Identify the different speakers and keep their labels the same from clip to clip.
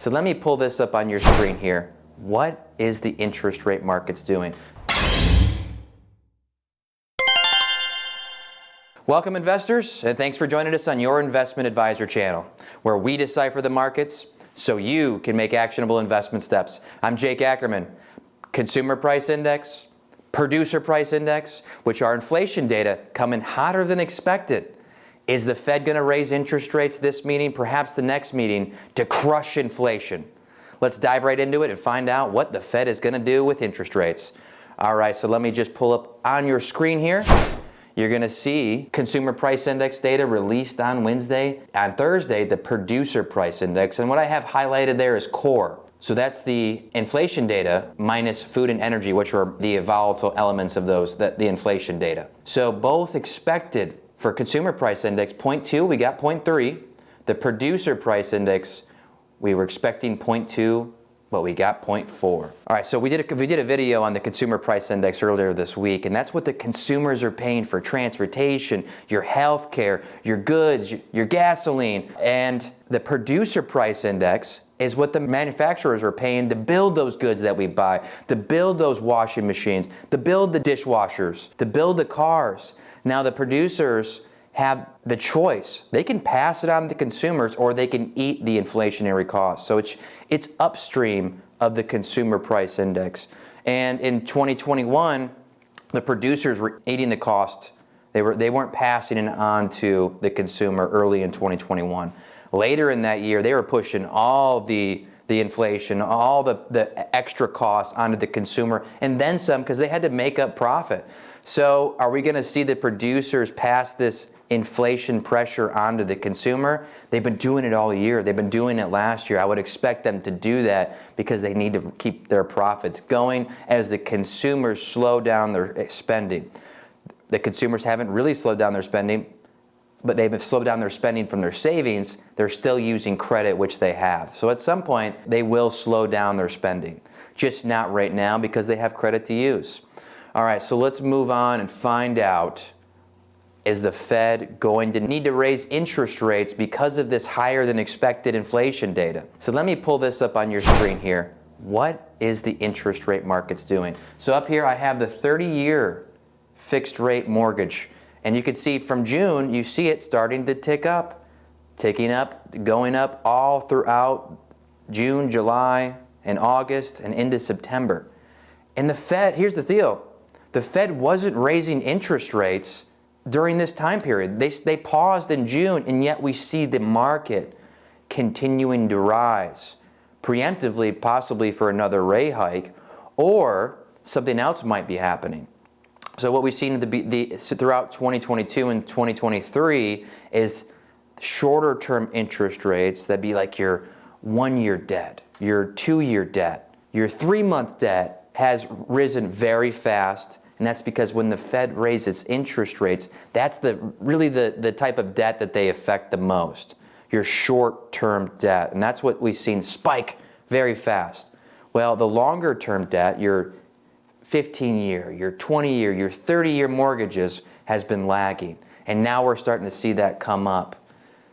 Speaker 1: So let me pull this up on your screen here. What is the interest rate markets doing? Welcome investors, and thanks for joining us on your Investment Advisor channel, where we decipher the markets so you can make actionable investment steps. I'm Jake Ackerman. Consumer Price Index, Producer Price Index, which are inflation data, come in hotter than expected. Is the Fed going to raise interest rates this meeting, perhaps the next meeting, to crush inflation? Let's dive right into it and find out what the Fed is going to do with interest rates. All right, so let me just pull up on your screen here. You're going to see Consumer Price Index data released on Wednesday. On Thursday, the Producer Price Index. And what I have highlighted there is core. So that's the inflation data minus food and energy, which are the volatile elements of those, the inflation data. So both expected for Consumer Price Index, 0.2, we got 0.3. The Producer Price Index, we were expecting 0.2, but we got 0.4. All right, so we did a video on the Consumer Price Index earlier this week, and that's what the consumers are paying for transportation, your health care, your goods, your gasoline. And the Producer Price Index is what the manufacturers are paying to build those goods that we buy, to build those washing machines, to build the dishwashers, to build the cars. Now the producers have the choice. They can pass it on to consumers or they can eat the inflationary costs. So it's upstream of the Consumer Price Index. And in 2021, the producers were eating the cost. They weren't passing it on to the consumer early in 2021. Later in that year, they were pushing all the inflation, all the extra costs onto the consumer, and then some because they had to make up profit. So are we going to see the producers pass this inflation pressure onto the consumer? They've been doing it all year. They've been doing it last year. I would expect them to do that because they need to keep their profits going as the consumers slow down their spending. The consumers haven't really slowed down their spending, but they've slowed down their spending from their savings. They're still using credit, which they have. So at some point, they will slow down their spending. Just not right now because they have credit to use. All right, so let's move on and find out, is the Fed going to need to raise interest rates because of this higher than expected inflation data? So let me pull this up on your screen here. What is the interest rate markets doing? So up here I have the 30-year fixed rate mortgage. And you can see from June, you see it starting to tick up, ticking up, going up all throughout June, July, and August, and into September. And the Fed, here's the deal. The Fed wasn't raising interest rates during this time period. They paused in June, and yet we see the market continuing to rise, preemptively, possibly for another rate hike, or something else might be happening. So what we've seen throughout 2022 and 2023 is shorter term interest rates that be like your 1-year debt, your 2-year debt, your 3-month debt has risen very fast. And that's because when the Fed raises interest rates, that's really the type of debt that they affect the most, your short-term debt. And that's what we've seen spike very fast. Well, the longer-term debt, your 15-year, your 20-year, your 30-year mortgages has been lagging. And now we're starting to see that come up.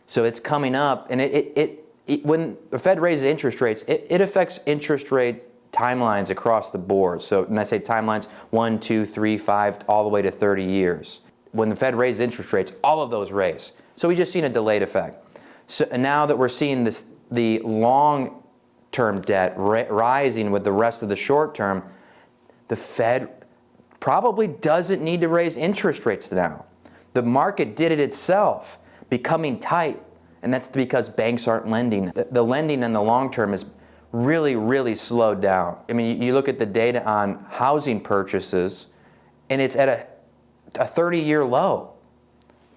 Speaker 1: So it's coming up, and when the Fed raises interest rates, it affects interest rate timelines across the board. So when I say timelines, 1, 2, 3, 5, all the way to 30 years. When the Fed raises interest rates, all of those raise. So we just seen a delayed effect. So now that we're seeing the long-term debt rising with the rest of the short-term, the Fed probably doesn't need to raise interest rates now. The market did it itself, becoming tight, and that's because banks aren't lending. The lending in the long term is really, really slowed down. I mean, you look at the data on housing purchases, and it's at a 30-year low.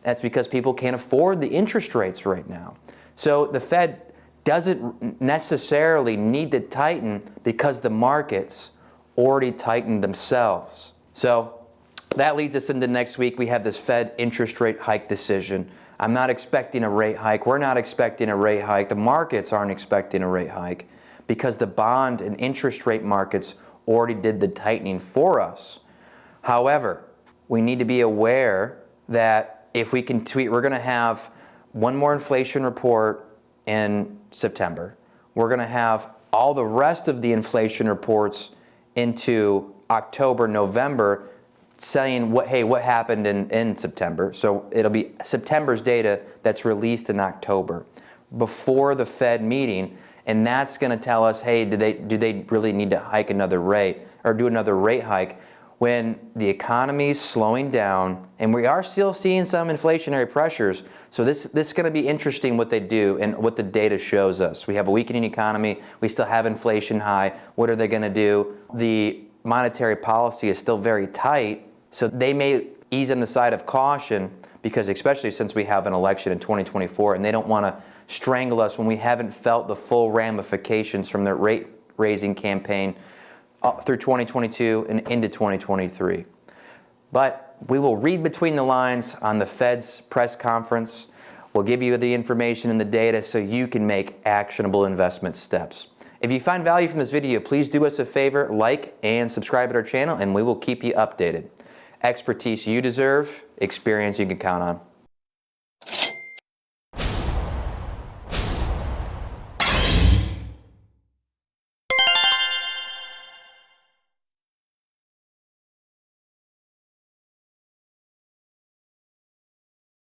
Speaker 1: That's because people can't afford the interest rates right now. So the Fed doesn't necessarily need to tighten because the markets already tightened themselves. So that leads us into next week. We have this Fed interest rate hike decision. I'm not expecting a rate hike. We're not expecting a rate hike. The markets aren't expecting a rate hike because the bond and interest rate markets already did the tightening for us. However, we need to be aware that if we can tweet, we're going to have one more inflation report in September. we're going to have all the rest of the inflation reports into October, November, saying what happened in September. So it'll be September's data that's released in October before the Fed meeting, and that's going to tell us, hey, do they really need to hike another rate or do another rate hike when the economy's slowing down and we are still seeing some inflationary pressures. So this is going to be interesting what they do and what the data shows us. We have a weakening economy. We still have inflation high. What are they going to do? The monetary policy is still very tight, so they may ease on the side of caution because especially since we have an election in 2024 and they don't want to strangle us when we haven't felt the full ramifications from their rate raising campaign through 2022 and into 2023. But we will read between the lines on the Fed's press conference. We'll give you the information and the data so you can make actionable investment steps. If you find value from this video, please do us a favor, like and subscribe to our channel, and we will keep you updated. Expertise you deserve, experience you can count on.